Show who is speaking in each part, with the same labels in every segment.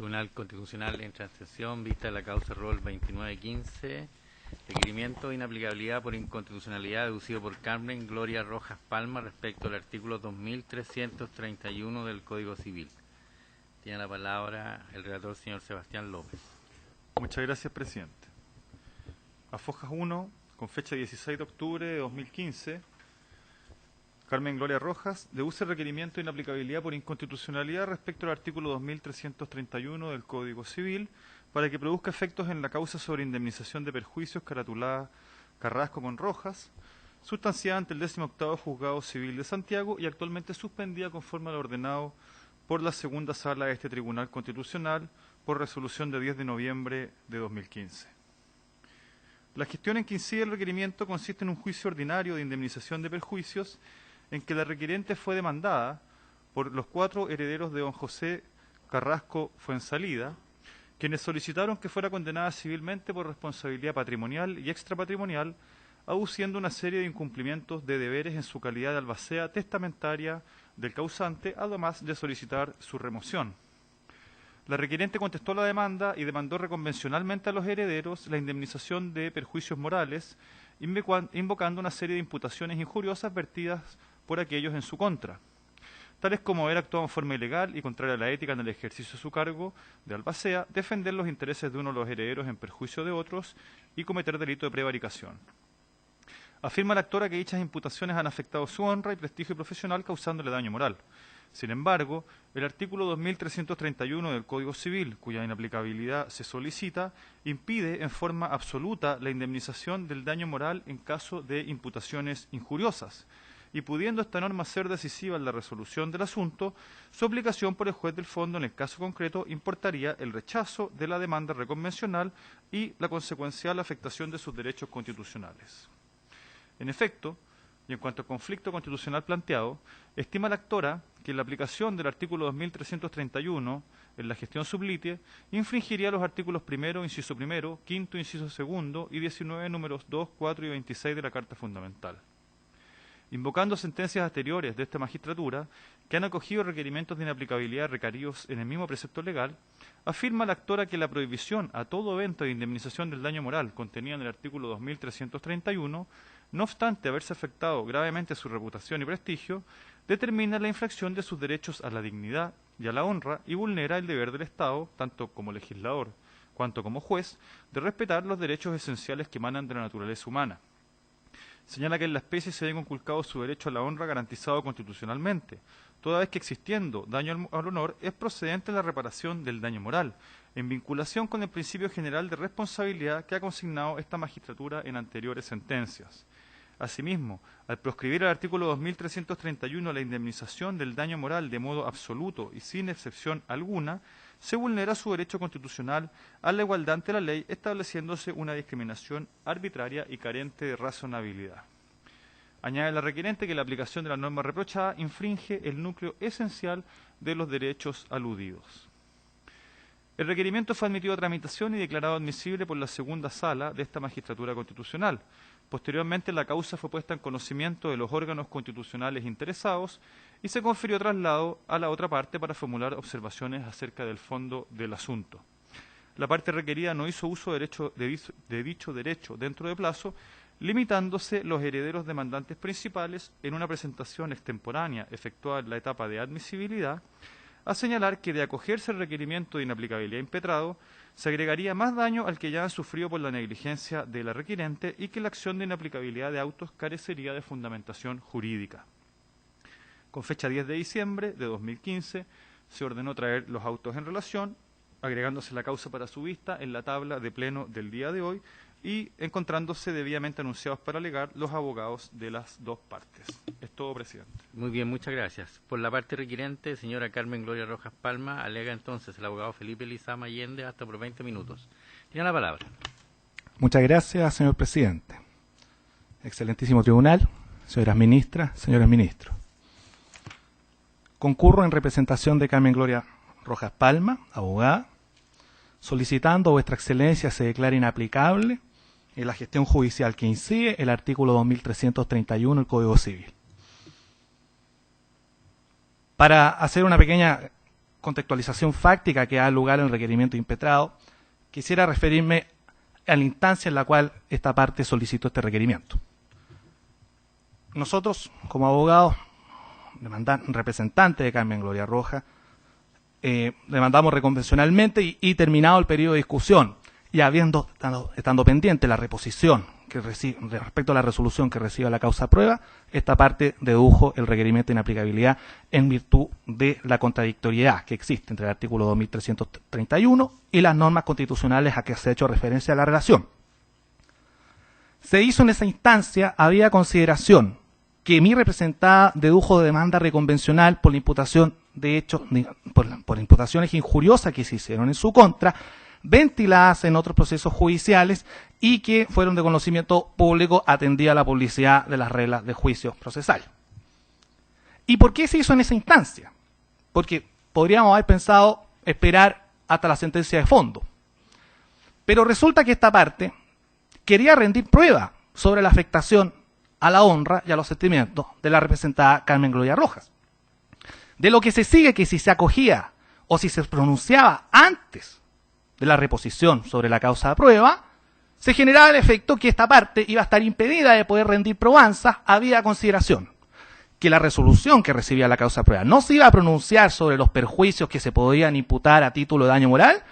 Speaker 1: Tribunal Constitucional entra en sesión, vista la causa rol 2915, requerimiento de inaplicabilidad por inconstitucionalidad deducido por Carmen Gloria Rojas Palma respecto al artículo 2331 del Código Civil. Tiene la palabra el relator, señor Sebastián López.
Speaker 2: Muchas gracias, presidente. A Fojas 1, con fecha 16 de octubre de 2015, Carmen Gloria Rojas deduce requerimiento de inaplicabilidad por inconstitucionalidad respecto al artículo 2331 del Código Civil para que produzca efectos en la causa sobre indemnización de perjuicios caratulada Carrasco con Rojas, sustanciada ante el 18º Juzgado Civil de Santiago y actualmente suspendida conforme a lo ordenado por la segunda sala de este Tribunal Constitucional por resolución de 10 de noviembre de 2015. La gestión en que incide el requerimiento consiste en un juicio ordinario de indemnización de perjuicios en que la requerente fue demandada por los 4 herederos de don José Carrasco Fuensalida, quienes solicitaron que fuera condenada civilmente por responsabilidad patrimonial y extrapatrimonial, aduciendo una serie de incumplimientos de deberes en su calidad de albacea testamentaria del causante, además de solicitar su remoción. La requerente contestó la demanda y demandó reconvencionalmente a los herederos la indemnización de perjuicios morales, invocando una serie de imputaciones injuriosas vertidas por aquellos en su contra, tales como haber actuado en forma ilegal y contraria a la ética en el ejercicio de su cargo de albacea, defender los intereses de uno de los herederos en perjuicio de otros y cometer delito de prevaricación. Afirma la actora que dichas imputaciones han afectado su honra y prestigio profesional causándole daño moral. Sin embargo, el artículo 2331 del Código Civil, cuya inaplicabilidad se solicita, impide en forma absoluta la indemnización del daño moral en caso de imputaciones injuriosas, y pudiendo esta norma ser decisiva en la resolución del asunto, su aplicación por el juez del fondo en el caso concreto importaría el rechazo de la demanda reconvencional y la consecuencial afectación de sus derechos constitucionales. En efecto, y en cuanto al conflicto constitucional planteado, estima la actora que la aplicación del artículo 2331 en la gestión sublite infringiría los artículos 1º, inciso 1º, 5º, inciso 2º y 19, números 2, 4 y 26 de la Carta Fundamental. Invocando sentencias anteriores de esta magistratura, que han acogido requerimientos de inaplicabilidad requeridos en el mismo precepto legal, afirma la actora que la prohibición a todo evento de indemnización del daño moral contenida en el artículo 2331, no obstante haberse afectado gravemente su reputación y prestigio, determina la infracción de sus derechos a la dignidad y a la honra y vulnera el deber del Estado, tanto como legislador cuanto como juez, de respetar los derechos esenciales que emanan de la naturaleza humana. Señala que en la especie se ha conculcado su derecho a la honra garantizado constitucionalmente, toda vez que existiendo daño al honor es procedente la reparación del daño moral, en vinculación con el principio general de responsabilidad que ha consignado esta magistratura en anteriores sentencias. Asimismo, al proscribir el artículo 2331 la indemnización del daño moral de modo absoluto y sin excepción alguna, se vulnera su derecho constitucional a la igualdad ante la ley, estableciéndose una discriminación arbitraria y carente de razonabilidad. Añade la requerente que la aplicación de la norma reprochada infringe el núcleo esencial de los derechos aludidos. El requerimiento fue admitido a tramitación y declarado admisible por la segunda sala de esta magistratura constitucional. Posteriormente, la causa fue puesta en conocimiento de los órganos constitucionales interesados y se confirió traslado a la otra parte para formular observaciones acerca del fondo del asunto. La parte requerida no hizo uso de dicho derecho dentro de plazo, limitándose los herederos demandantes principales en una presentación extemporánea efectuada en la etapa de admisibilidad, a señalar que de acogerse el requerimiento de inaplicabilidad impetrado, se agregaría más daño al que ya han sufrido por la negligencia de la requerente y que la acción de inaplicabilidad de autos carecería de fundamentación jurídica. Con fecha 10 de diciembre de 2015, se ordenó traer los autos en relación, agregándose la causa para su vista en la tabla de pleno del día de hoy y encontrándose debidamente anunciados para alegar los abogados de las dos partes. Es todo, presidente.
Speaker 1: Muy bien, muchas gracias. Por la parte requerente, señora Carmen Gloria Rojas Palma, alega entonces el abogado Felipe Lizama Allende hasta por 20 minutos. Tiene la palabra.
Speaker 3: Muchas gracias, señor presidente. Excelentísimo tribunal, señoras ministras, señores ministros. Concurro en representación de Carmen Gloria Rojas Palma, abogada, solicitando a vuestra excelencia se declare inaplicable en la gestión judicial que incide el artículo 2331 del Código Civil. Para hacer una pequeña contextualización fáctica que da lugar al requerimiento impetrado, quisiera referirme a la instancia en la cual esta parte solicitó este requerimiento. Nosotros, como abogados, representantes de Carmen Gloria Rojas, demandamos reconvencionalmente y terminado el periodo de discusión, y estando pendiente la reposición respecto a la resolución que reciba la causa prueba, esta parte dedujo el requerimiento de inaplicabilidad en virtud de la contradictoriedad que existe entre el artículo 2331 y las normas constitucionales a que se ha hecho referencia a la relación. Se hizo en esa instancia, había consideración que mi representada dedujo de demanda reconvencional por la imputación de hechos, por imputaciones injuriosas que se hicieron en su contra, ventiladas en otros procesos judiciales y que fueron de conocimiento público atendida la publicidad de las reglas de juicio procesal. ¿Y por qué se hizo en esa instancia? Porque podríamos haber pensado esperar hasta la sentencia de fondo. Pero resulta que esta parte quería rendir prueba sobre la afectación a la honra y a los sentimientos de la representada Carmen Gloria Rojas. De lo que se sigue que si se acogía o si se pronunciaba antes de la reposición sobre la causa de prueba, se generaba el efecto que esta parte iba a estar impedida de poder rendir probanza, habida consideración que la resolución que recibía la causa de prueba no se iba a pronunciar sobre los perjuicios que se podían imputar a título de daño moral,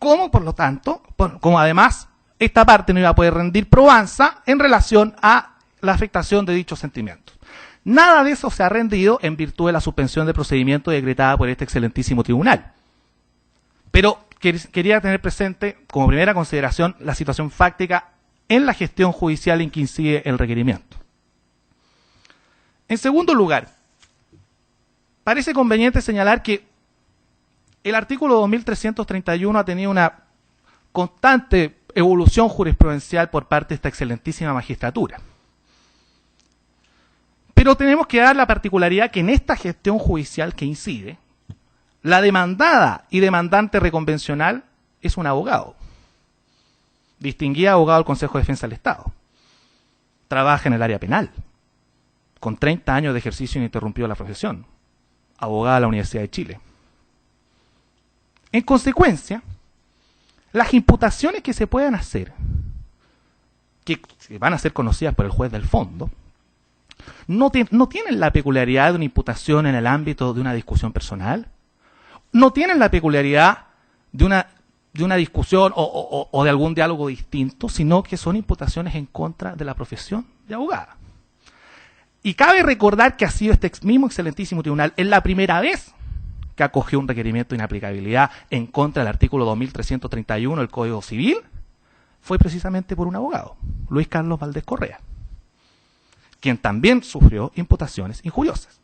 Speaker 3: como por lo tanto, como además esta parte no iba a poder rendir probanza en relación a la afectación de dichos sentimientos. Nada de eso se ha rendido en virtud de la suspensión de procedimiento decretada por este excelentísimo tribunal. Pero quería tener presente, como primera consideración, la situación fáctica en la gestión judicial en que incide el requerimiento. En segundo lugar, parece conveniente señalar que el artículo 2331 ha tenido una constante evolución jurisprudencial por parte de esta excelentísima magistratura. Pero tenemos que dar la particularidad que en esta gestión judicial que incide, la demandada y demandante reconvencional es un abogado, distinguida abogado del Consejo de Defensa del Estado. Trabaja en el área penal, con 30 años de ejercicio ininterrumpido de la profesión, abogada de la Universidad de Chile. En consecuencia, las imputaciones que se puedan hacer, que van a ser conocidas por el juez del fondo, no tienen la peculiaridad de una imputación en el ámbito de una discusión personal, no tienen la peculiaridad de una discusión o de algún diálogo distinto, sino que son imputaciones en contra de la profesión de abogada. Y cabe recordar que ha sido este mismo excelentísimo tribunal en la primera vez que acogió un requerimiento de inaplicabilidad en contra del artículo 2331 del Código Civil, fue precisamente por un abogado, Luis Carlos Valdés Correa, quien también sufrió imputaciones injuriosas.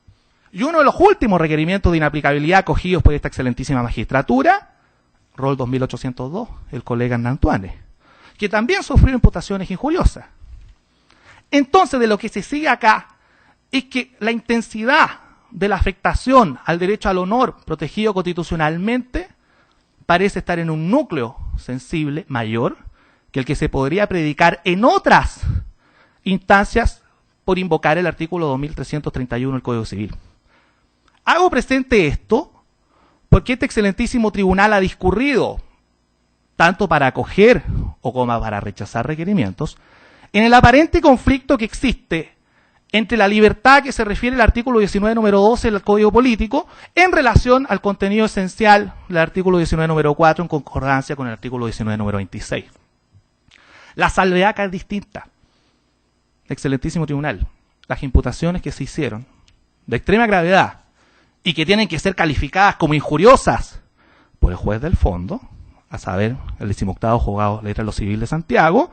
Speaker 3: Y uno de los últimos requerimientos de inaplicabilidad acogidos por esta excelentísima magistratura, rol 2802, el colega Hernán Tuane, que también sufrió imputaciones injuriosas. Entonces, de lo que se sigue acá es que la intensidad de la afectación al derecho al honor protegido constitucionalmente parece estar en un núcleo sensible mayor que el que se podría predicar en otras instancias por invocar el artículo 2331 del Código Civil. Hago presente esto porque este excelentísimo tribunal ha discurrido, tanto para acoger o como para rechazar requerimientos, en el aparente conflicto que existe entre la libertad que se refiere al artículo 19, número 12 del Código Político en relación al contenido esencial del artículo 19, número 4 en concordancia con el artículo 19, número 26. La salvedad acá es distinta. Excelentísimo tribunal, las imputaciones que se hicieron de extrema gravedad y que tienen que ser calificadas como injuriosas por el juez del fondo, a saber, el 18º juzgado de letra de lo civil de Santiago,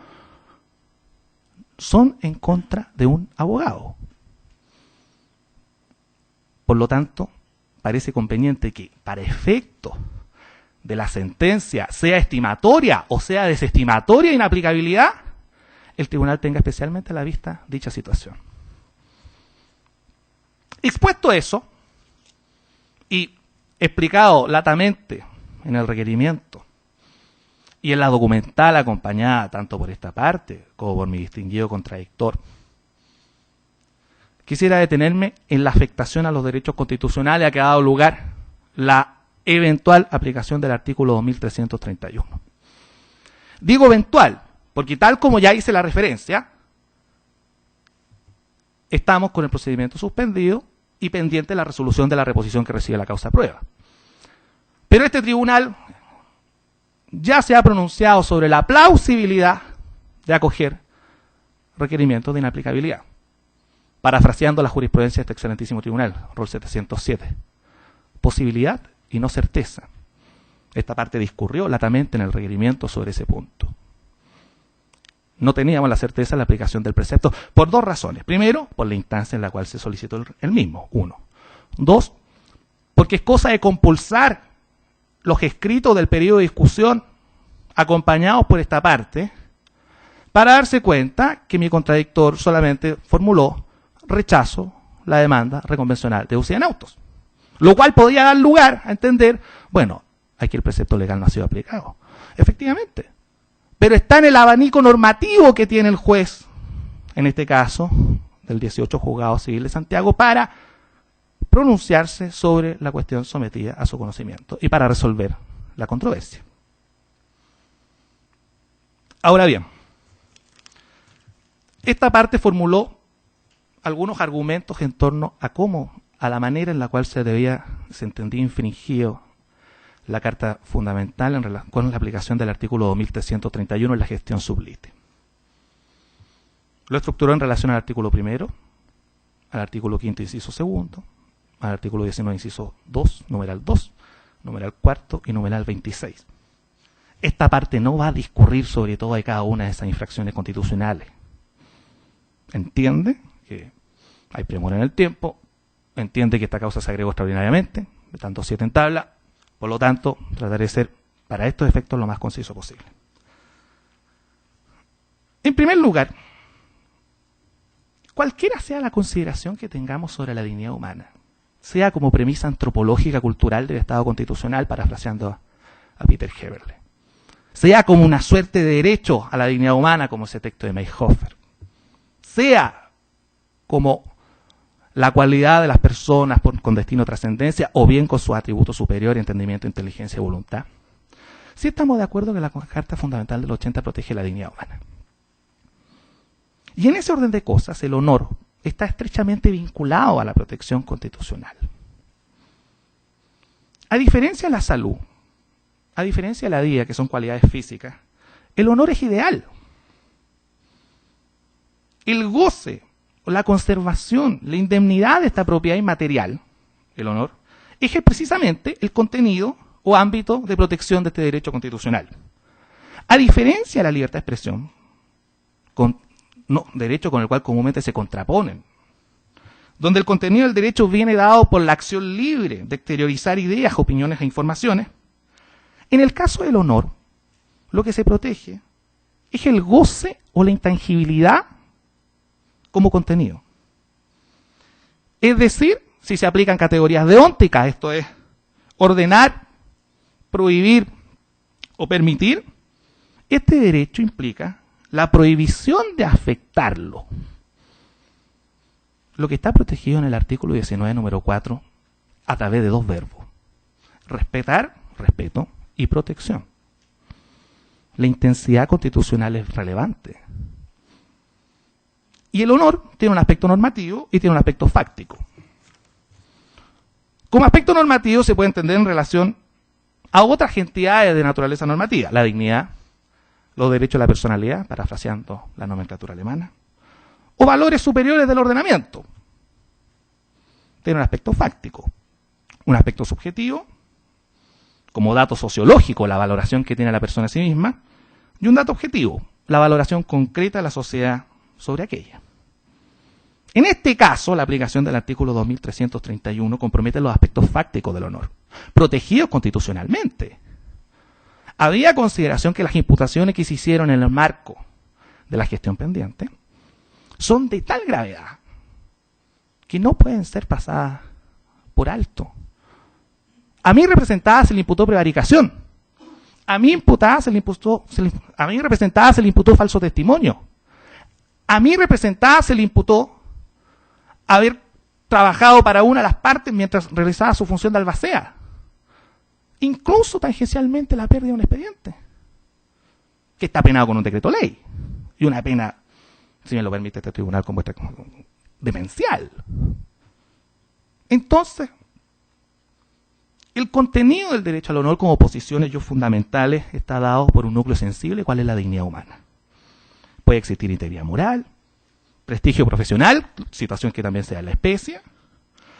Speaker 3: son en contra de un abogado. Por lo tanto, parece conveniente que para efecto de la sentencia, sea estimatoria o sea desestimatoria de inaplicabilidad, el tribunal tenga especialmente a la vista dicha situación. Expuesto eso, y explicado latamente en el requerimiento y en la documental acompañada tanto por esta parte como por mi distinguido contradictor, quisiera detenerme en la afectación a los derechos constitucionales a que ha dado lugar la eventual aplicación del artículo 2331. Digo eventual, porque tal como ya hice la referencia, estamos con el procedimiento suspendido y pendiente la resolución de la reposición que recibe la causa prueba. Pero este tribunal ya se ha pronunciado sobre la plausibilidad de acoger requerimientos de inaplicabilidad, parafraseando la jurisprudencia de este excelentísimo tribunal, rol 707. Posibilidad y no certeza. Esta parte discurrió latamente en el requerimiento sobre ese punto. No teníamos la certeza de la aplicación del precepto por dos razones. Primero, por la instancia en la cual se solicitó el mismo, 1. 2, porque es cosa de compulsar los escritos del periodo de discusión acompañados por esta parte para darse cuenta que mi contradictor solamente formuló rechazo la demanda reconvencional de UCI en autos. Lo cual podía dar lugar a entender, bueno, aquí el precepto legal no ha sido aplicado. Efectivamente. Pero está en el abanico normativo que tiene el juez, en este caso, del 18 Juzgado Civil de Santiago, para pronunciarse sobre la cuestión sometida a su conocimiento y para resolver la controversia. Ahora bien, esta parte formuló algunos argumentos en torno a cómo, a la manera en la cual se entendía infringido la Carta Fundamental con la aplicación del artículo 2331 en la gestión sublite. Lo estructuró en relación al artículo 1, al artículo 5, inciso 2, al artículo 19, inciso 2, numeral 4 y numeral 26. Esta parte no va a discurrir sobre toda y cada una de esas infracciones constitucionales. Entiende que hay premura en el tiempo, entiende que esta causa se agregó extraordinariamente, de tanto 7 en tabla. Por lo tanto, trataré de ser, para estos efectos, lo más conciso posible. En primer lugar, cualquiera sea la consideración que tengamos sobre la dignidad humana, sea como premisa antropológica cultural del Estado constitucional, parafraseando a Peter Heberle, sea como una suerte de derecho a la dignidad humana, como ese texto de Mayhofer, sea como la cualidad de las personas con destino a trascendencia, o bien con sus atributos superiores, entendimiento, inteligencia y voluntad. Sí estamos de acuerdo que la Carta Fundamental del 80 protege la dignidad humana. Y en ese orden de cosas, el honor está estrechamente vinculado a la protección constitucional. A diferencia de la salud, a diferencia de la vida, que son cualidades físicas, el honor es ideal. El goce, la conservación, la indemnidad de esta propiedad inmaterial, el honor, es precisamente el contenido o ámbito de protección de este derecho constitucional. A diferencia de la libertad de expresión, derecho con el cual comúnmente se contraponen, donde el contenido del derecho viene dado por la acción libre de exteriorizar ideas, opiniones e informaciones, en el caso del honor, lo que se protege es el goce o la intangibilidad como contenido. Es decir, si se aplican categorías deónticas, esto es, ordenar, prohibir o permitir, este derecho implica la prohibición de afectarlo. Lo que está protegido en el artículo 19, número 4, a través de dos verbos. Respetar, respeto, y protección. La intensidad constitucional es relevante. Y el honor tiene un aspecto normativo y tiene un aspecto fáctico. Como aspecto normativo se puede entender en relación a otras entidades de naturaleza normativa, la dignidad, los derechos de la personalidad, parafraseando la nomenclatura alemana, o valores superiores del ordenamiento. Tiene un aspecto fáctico, un aspecto subjetivo, como dato sociológico, la valoración que tiene la persona a sí misma, y un dato objetivo, la valoración concreta de la sociedad sobre aquella. En este caso, la aplicación del artículo 2331 compromete los aspectos fácticos del honor, protegidos constitucionalmente. Había consideración que las imputaciones que se hicieron en el marco de la gestión pendiente son de tal gravedad que no pueden ser pasadas por alto. A mí representada se le imputó prevaricación. A mí representada se le imputó falso testimonio. A mí representada se le imputó haber trabajado para una de las partes mientras realizaba su función de albacea. incluso tangencialmente la pérdida de un expediente, que está penado con un decreto ley, y una pena, si me lo permite este tribunal, con vuestra demencial. Entonces, el contenido del derecho al honor como posiciones fundamentales está dado por un núcleo sensible, ¿cuál es la dignidad humana? Puede existir integridad moral, prestigio profesional, situación que también sea la especie,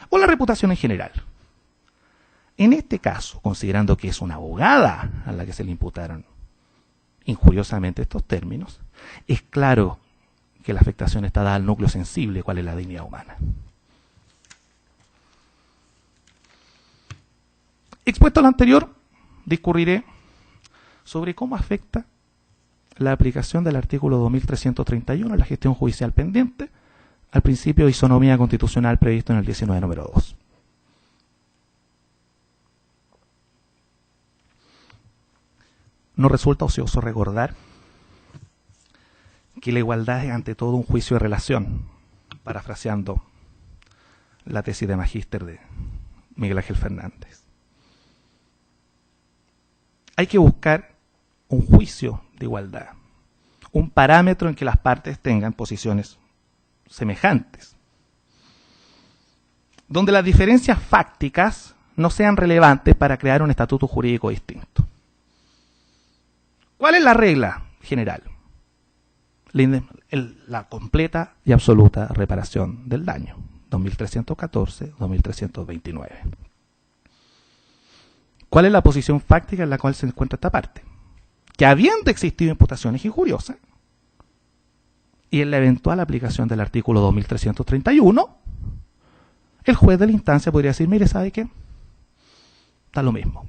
Speaker 3: o la reputación en general. En este caso, considerando que es una abogada a la que se le imputaron injuriosamente estos términos, es claro que la afectación está dada al núcleo sensible, ¿cuál es la dignidad humana? Expuesto a lo anterior, discurriré sobre cómo afecta la aplicación del artículo 2331 en la gestión judicial pendiente al principio de isonomía constitucional previsto en el 19 número 2. No resulta ocioso recordar que la igualdad es ante todo un juicio de relación, parafraseando la tesis de magíster de Miguel Ángel Fernández. Hay que buscar un juicio de igualdad, un parámetro en que las partes tengan posiciones semejantes, donde las diferencias fácticas no sean relevantes para crear un estatuto jurídico distinto. ¿Cuál es la regla general? La completa y absoluta reparación del daño, 2314, 2329. ¿Cuál es la posición fáctica en la cual se encuentra esta parte? Que habiendo existido imputaciones injuriosas, y en la eventual aplicación del artículo 2331, el juez de la instancia podría decir, mire, ¿sabe qué? Está lo mismo.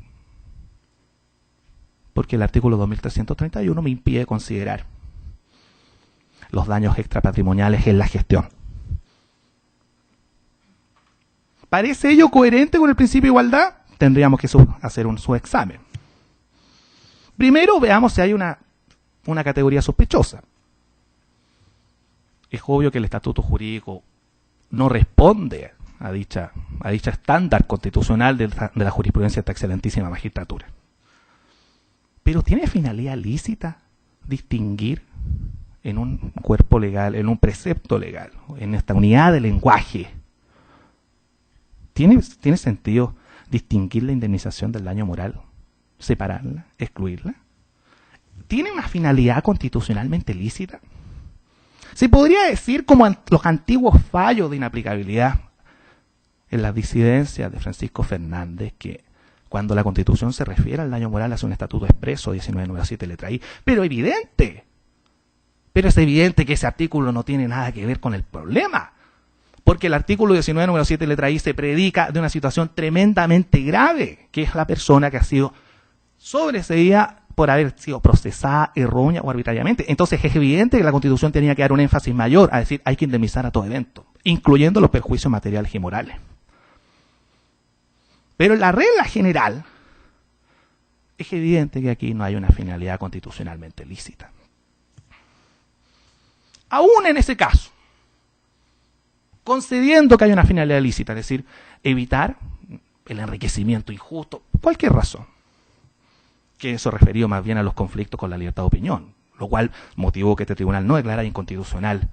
Speaker 3: Porque el artículo 2331 me impide considerar los daños extrapatrimoniales en la gestión. ¿Parece ello coherente con el principio de igualdad? Tendríamos que hacer un subexamen. Primero veamos si hay una categoría sospechosa. Es obvio que el estatuto jurídico no responde a dicha estándar constitucional de la jurisprudencia de esta excelentísima magistratura. Pero ¿tiene finalidad lícita distinguir en un cuerpo legal, en un precepto legal, en esta unidad de lenguaje? ¿Tiene sentido distinguir la indemnización del daño moral? ¿Separarla? ¿Excluirla? ¿Tiene una finalidad constitucionalmente lícita? Se podría decir, como los antiguos fallos de inaplicabilidad en las disidencias de Francisco Fernández, que cuando la Constitución se refiere al daño moral hace un estatuto expreso, 19 número 7 letra I, pero es evidente que ese artículo no tiene nada que ver con el problema, porque el artículo 19 número 7 letra I se predica de una situación tremendamente grave, que es la persona que ha sido sobreseída por haber sido procesada errónea o arbitrariamente. Entonces es evidente que la Constitución tenía que dar un énfasis mayor a decir hay que indemnizar a todo evento, incluyendo los perjuicios materiales y morales. Pero en la regla general es evidente que aquí no hay una finalidad constitucionalmente lícita. Aún en ese caso, concediendo que hay una finalidad lícita, es decir, evitar el enriquecimiento injusto, cualquier razón, que eso referido más bien a los conflictos con la libertad de opinión, lo cual motivó que este tribunal no declarara inconstitucional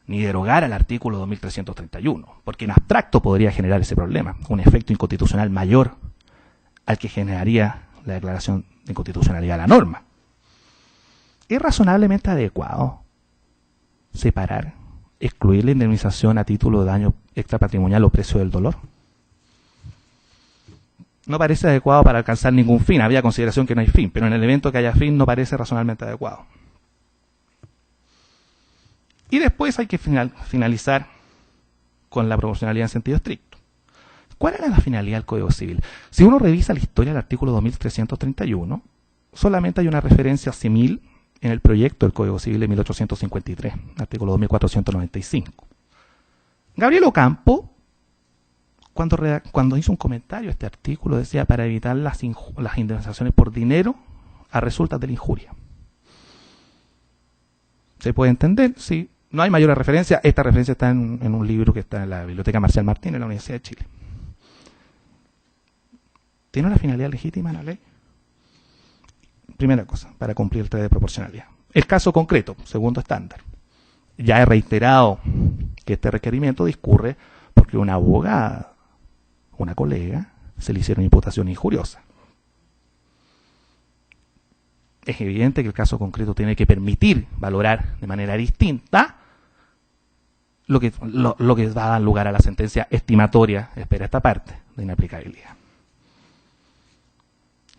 Speaker 3: ni derogara el artículo 2331, porque en abstracto podría generar ese problema, un efecto inconstitucional mayor al que generaría la declaración de inconstitucionalidad de la norma. ¿Es razonablemente adecuado separar, excluir la indemnización a título de daño extrapatrimonial o precio del dolor? No parece adecuado para alcanzar ningún fin. Había consideración que no hay fin, pero en el evento que haya fin no parece razonablemente adecuado. Y después hay que finalizar con la proporcionalidad en sentido estricto. ¿Cuál era la finalidad del Código Civil? Si uno revisa la historia del artículo 2331, solamente hay una referencia simil en el proyecto del Código Civil de 1853, artículo 2495. Gabriel Ocampo, cuando hizo un comentario a este artículo, decía para evitar las indemnizaciones por dinero a resultas de la injuria. ¿Se puede entender? Sí. No hay mayor referencia. Esta referencia está en un libro que está en la Biblioteca Marcial Martín en la Universidad de Chile. ¿Tiene una finalidad legítima la ley? Primera cosa, para cumplir el test de proporcionalidad. El caso concreto, segundo estándar. Ya he reiterado que este requerimiento discurre porque una abogada, una colega, se le hicieron imputación injuriosa. Es evidente que el caso concreto tiene que permitir valorar de manera distinta lo que va a dar lugar a la sentencia estimatoria, espera esta parte, de inaplicabilidad.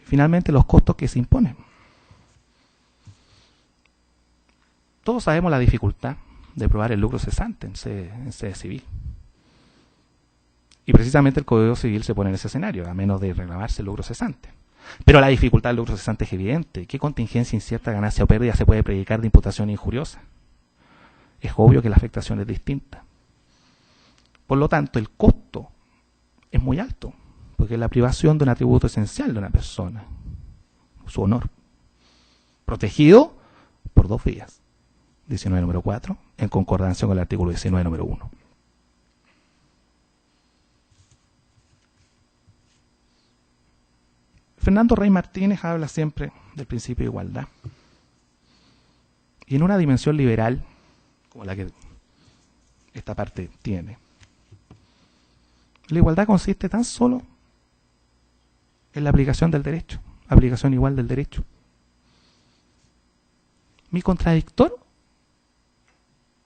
Speaker 3: Finalmente, los costos que se imponen. Todos sabemos la dificultad de probar el lucro cesante en sede civil. Y precisamente el Código Civil se pone en ese escenario, a menos de reclamarse el lucro cesante. Pero la dificultad del lucro cesante es evidente. ¿Qué contingencia incierta, ganancia o pérdida se puede predicar de imputación injuriosa? Es obvio que la afectación es distinta. Por lo tanto, el costo es muy alto, porque es la privación de un atributo esencial de una persona, su honor, protegido por dos vías. 19 número 4, en concordancia con el artículo 19 número 1. Fernando Rey Martínez habla siempre del principio de igualdad. Y en una dimensión liberal, como la que esta parte tiene, la igualdad consiste tan solo en la aplicación del derecho, aplicación igual del derecho. Mi contradictor,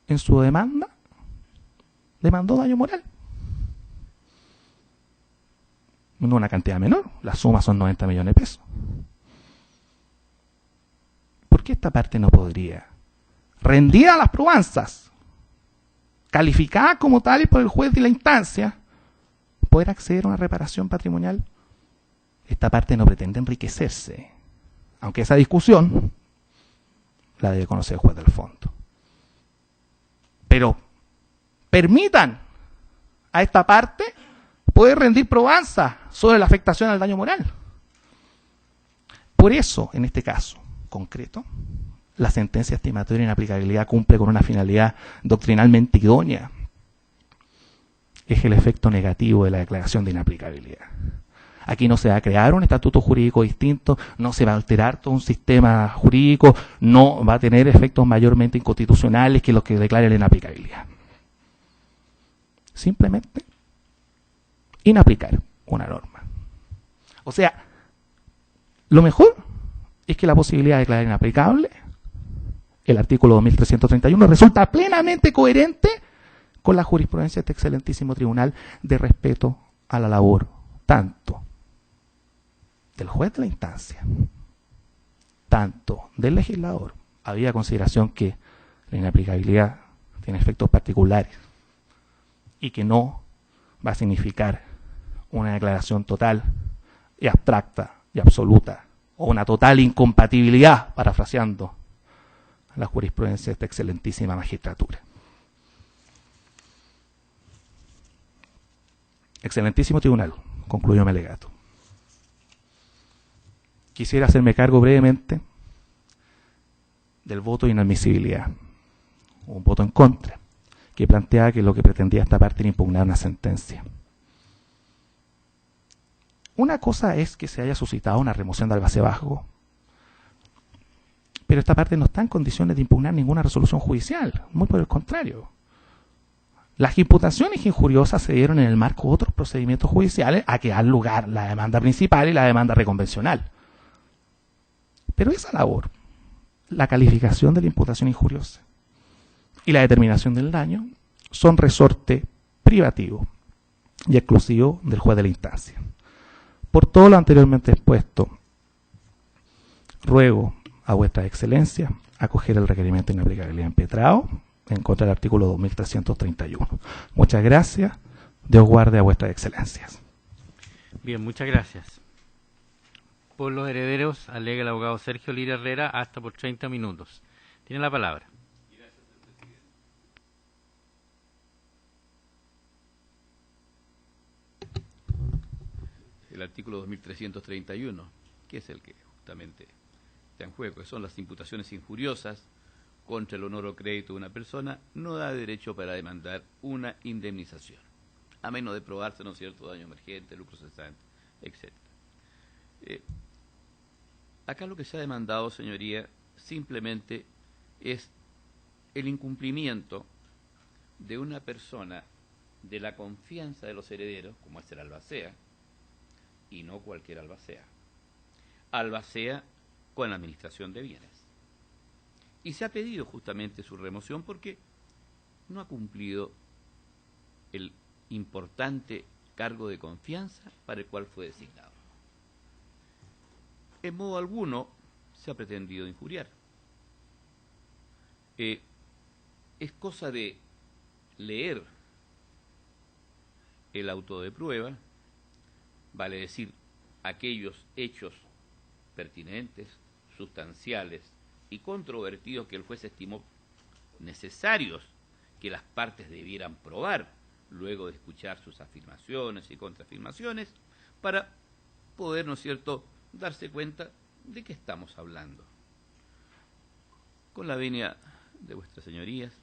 Speaker 3: en su demanda, demandó daño moral. No una cantidad menor, la suma son 90 millones de pesos. ¿Por qué esta parte no podría, rendida a las probanzas, calificada como tal y por el juez de la instancia, poder acceder a una reparación patrimonial? Esta parte no pretende enriquecerse, aunque esa discusión la debe conocer el juez del fondo. Pero permitan a esta parte poder rendir probanza sobre la afectación al daño moral. Por eso, en este caso concreto, la sentencia estimatoria de inaplicabilidad cumple con una finalidad doctrinalmente idónea. Es el efecto negativo de la declaración de inaplicabilidad. Aquí no se va a crear un estatuto jurídico distinto, no se va a alterar todo un sistema jurídico, no va a tener efectos mayormente inconstitucionales que los que declare la inaplicabilidad. Simplemente inaplicar una norma. O sea, lo mejor es que la posibilidad de declarar inaplicable el artículo 2331 resulta plenamente coherente con la jurisprudencia de este excelentísimo tribunal de respeto a la labor tanto del juez de la instancia, tanto del legislador, había consideración que la inaplicabilidad tiene efectos particulares y que no va a significar una declaración total y abstracta y absoluta, o una total incompatibilidad, parafraseando la jurisprudencia de esta excelentísima magistratura. Excelentísimo tribunal, concluyó mi alegato. Quisiera hacerme cargo brevemente del voto de inadmisibilidad, un voto en contra, que planteaba que lo que pretendía esta parte era impugnar una sentencia. Una cosa es que se haya suscitado una remoción de albacebazgo, pero esta parte no está en condiciones de impugnar ninguna resolución judicial, muy por el contrario. Las imputaciones injuriosas se dieron en el marco de otros procedimientos judiciales a que dan lugar la demanda principal y la demanda reconvencional. Pero esa labor, la calificación de la imputación injuriosa y la determinación del daño, son resorte privativo y exclusivo del juez de la instancia. Por todo lo anteriormente expuesto, ruego a vuestra excelencia acoger el requerimiento de inaplicabilidad impetrado en contra del artículo 2331. Muchas gracias. Dios guarde a vuestras excelencias.
Speaker 1: Bien, muchas gracias. Por los herederos, alega el abogado Sergio Lira Herrera hasta por 30 minutos. Tiene la palabra.
Speaker 4: El artículo 2331, que es el que justamente está en juego, que son las imputaciones injuriosas contra el honor o crédito de una persona, no da derecho para demandar una indemnización, a menos de probarse, ¿no es cierto?, daño emergente, lucro cesante, etc. Acá lo que se ha demandado, señoría, simplemente es el incumplimiento de una persona de la confianza de los herederos, como es el albacea, y no cualquier albacea. Albacea con administración de bienes. Y se ha pedido justamente su remoción porque no ha cumplido el importante cargo de confianza para el cual fue designado. En modo alguno se ha pretendido injuriar. Es cosa de leer el auto de prueba, vale decir, aquellos hechos pertinentes, sustanciales y controvertidos que el juez estimó necesarios que las partes debieran probar luego de escuchar sus afirmaciones y contraafirmaciones para poder, ¿no es cierto?, darse cuenta de qué estamos hablando. Con la venia de vuestras señorías,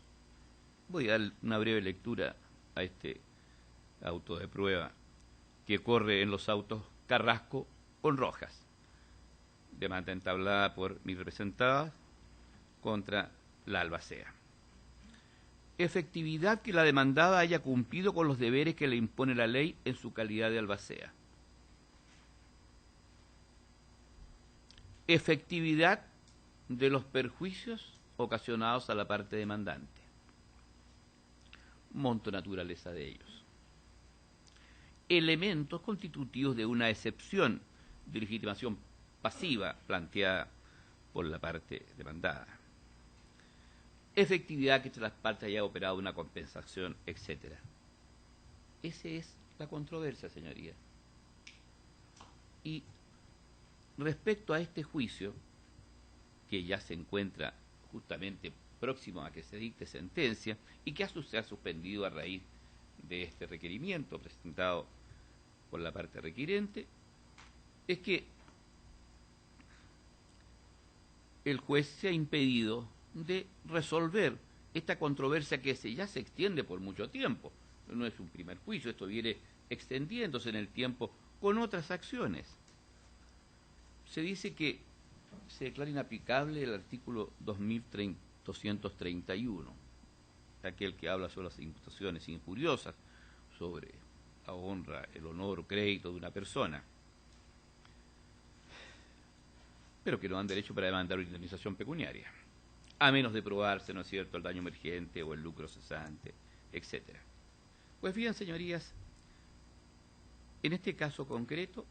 Speaker 4: voy a dar una breve lectura a este auto de prueba que corre en los autos Carrasco con Rojas, demanda entablada por mi representada contra la albacea. Efectividad que la demandada haya cumplido con los deberes que le impone la ley en su calidad de albacea. Efectividad de los perjuicios ocasionados a la parte demandante. Monto naturaleza de ellos. Elementos constitutivos de una excepción de legitimación pasiva planteada por la parte demandada. Efectividad que entre las partes haya operado una compensación, etc. Esa es la controversia, señoría. Y respecto a este juicio, que ya se encuentra justamente próximo a que se dicte sentencia y que se ha suspendido a raíz de este requerimiento presentado por la parte requirente, es que el juez se ha impedido de resolver esta controversia que ya se extiende por mucho tiempo. No es un primer juicio, esto viene extendiéndose en el tiempo con otras acciones. Se dice que se declara inaplicable el artículo 2231, aquel que habla sobre las imputaciones injuriosas, sobre la honra, el honor o crédito de una persona, pero que no dan derecho para demandar una indemnización pecuniaria, a menos de probarse, ¿no es cierto?, el daño emergente o el lucro cesante, etc. Pues bien, señorías, en este caso concreto,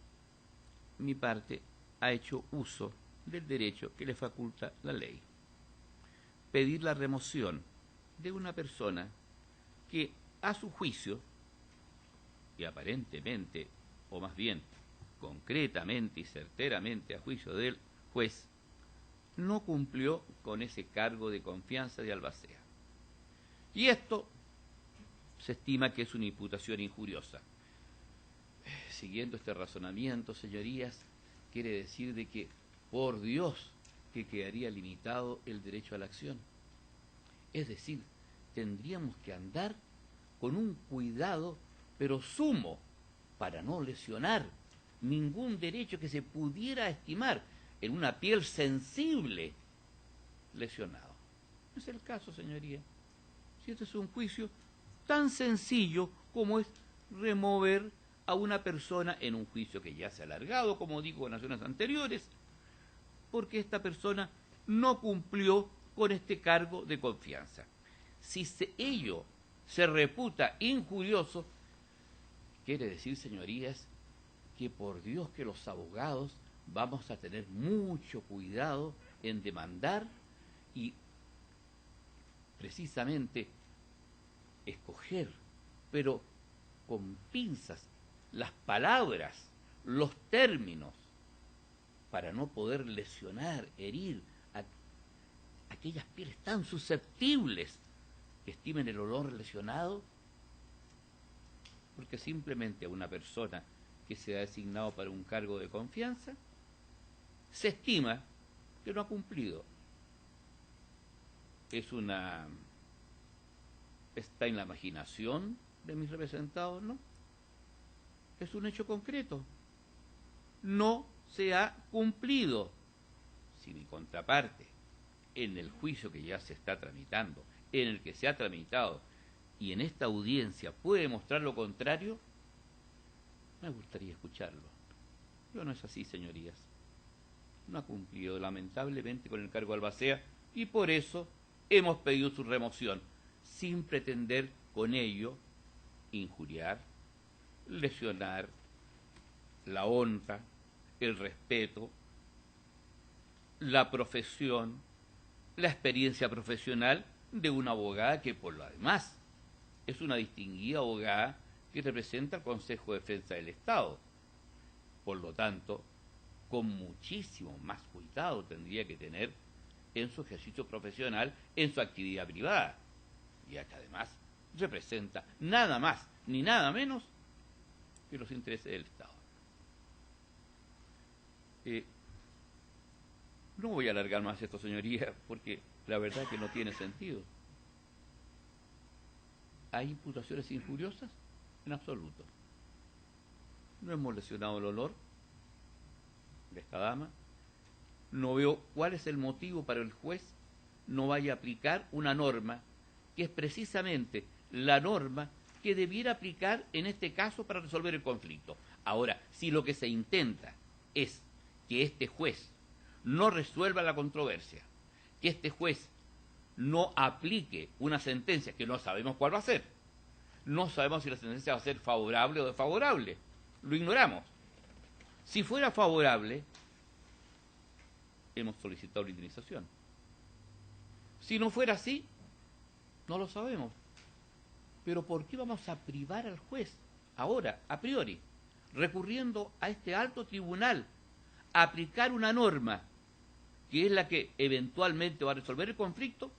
Speaker 4: mi parte ha hecho uso del derecho que le faculta la ley. Pedir la remoción de una persona que, a su juicio, y aparentemente, o más bien concretamente y certeramente a juicio del juez, no cumplió con ese cargo de confianza de albacea. Y esto se estima que es una imputación injuriosa. Siguiendo este razonamiento, señorías, quiere decir de que, por Dios, que quedaría limitado el derecho a la acción. Es decir, tendríamos que andar con un cuidado, pero sumo, para no lesionar ningún derecho que se pudiera estimar en una piel sensible lesionado. No es el caso, señoría. Si este es un juicio tan sencillo como es remover a una persona en un juicio que ya se ha alargado, como digo en acciones anteriores, porque esta persona no cumplió con este cargo de confianza. Si ello se reputa injurioso, quiere decir, señorías, que por Dios que los abogados vamos a tener mucho cuidado en demandar y precisamente escoger, pero con pinzas, las palabras, los términos, para no poder lesionar, herir a aquellas pieles tan susceptibles que estimen el olor lesionado, porque simplemente a una persona que se ha designado para un cargo de confianza se estima que no ha cumplido. ¿Está en la imaginación de mis representados? No. Es un hecho concreto. No se ha cumplido. Si mi contraparte, en el juicio que ya se está tramitando, en el que se ha tramitado, y en esta audiencia puede mostrar lo contrario, me gustaría escucharlo. Pero no es así, señorías. No ha cumplido lamentablemente con el cargo de albacea y por eso hemos pedido su remoción, sin pretender con ello injuriar, lesionar la honra, el respeto, la profesión, la experiencia profesional de una abogada que por lo demás es una distinguida abogada que representa al Consejo de Defensa del Estado. Por lo tanto, con muchísimo más cuidado tendría que tener en su ejercicio profesional, en su actividad privada, ya que además representa nada más ni nada menos que los intereses del Estado. No voy a alargar más esto, señoría, porque la verdad es que no tiene sentido. ¿Hay imputaciones injuriosas? En absoluto. No hemos lesionado el honor de esta dama. No veo cuál es el motivo para el juez no vaya a aplicar una norma que es precisamente la norma que debiera aplicar en este caso para resolver el conflicto. Ahora, si lo que se intenta es que este juez no resuelva la controversia, que este juez no aplique una sentencia que no sabemos cuál va a ser, no sabemos si la sentencia va a ser favorable o desfavorable, lo ignoramos. Si fuera favorable, hemos solicitado la indemnización. Si no fuera así, no lo sabemos. Pero ¿por qué vamos a privar al juez ahora, a priori, recurriendo a este alto tribunal, a aplicar una norma que es la que eventualmente va a resolver el conflicto?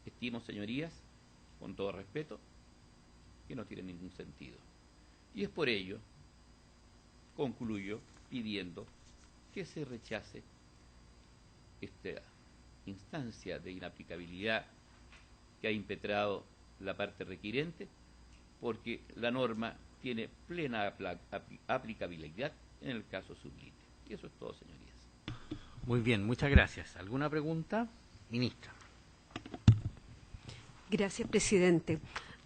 Speaker 4: Estimo, señorías, con todo respeto, que no tiene ningún sentido. Y es por ello, concluyo pidiendo que se rechace esta instancia de inaplicabilidad que ha impetrado la parte requirente, porque la norma tiene plena aplicabilidad en el caso sublite. Y eso es todo, señorías.
Speaker 1: Muy bien, muchas gracias. ¿Alguna pregunta? Ministra.
Speaker 5: Gracias, presidente.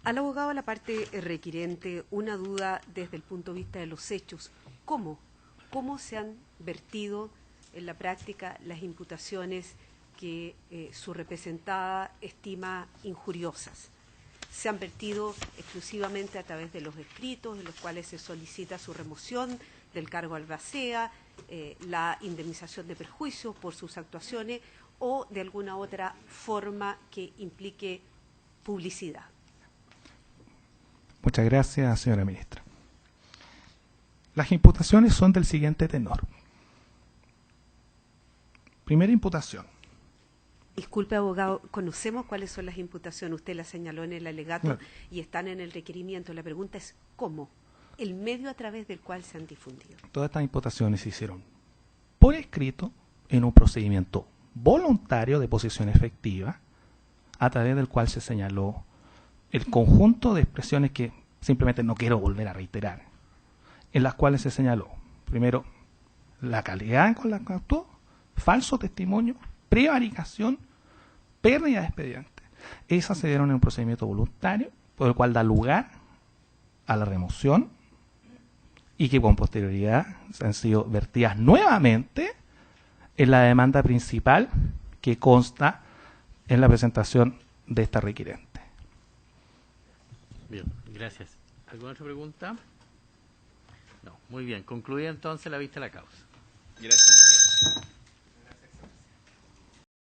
Speaker 5: Al abogado de la parte requirente, una duda desde el punto de vista de los hechos. ¿Cómo se han vertido en la práctica las imputaciones que su representada estima injuriosas? ¿Se han vertido exclusivamente a través de los escritos en los cuales se solicita su remoción del cargo albacea, la indemnización de perjuicios por sus actuaciones o de alguna otra forma que implique publicidad?
Speaker 3: Muchas gracias, señora ministra. Las imputaciones son del siguiente tenor. Primera imputación.
Speaker 5: Disculpe, abogado, conocemos cuáles son las imputaciones, usted las señaló en el alegato
Speaker 3: Claro.
Speaker 5: y están en el requerimiento. La pregunta es ¿cómo? El medio a través del cual se han difundido.
Speaker 3: Todas estas imputaciones se hicieron por escrito en un procedimiento voluntario de posición efectiva, a través del cual se señaló el conjunto de expresiones que simplemente no quiero volver a reiterar, en las cuales se señaló, primero, la calidad con la que actuó, falso testimonio, prevaricación, pérdida de expediente. Esas se dieron en un procedimiento voluntario, por el cual da lugar a la remoción y que con posterioridad han sido vertidas nuevamente en la demanda principal que consta en la presentación de esta requirente.
Speaker 1: Bien, gracias. ¿Alguna otra pregunta? No, muy bien. Concluida entonces la vista de la causa.
Speaker 4: Gracias, señorías.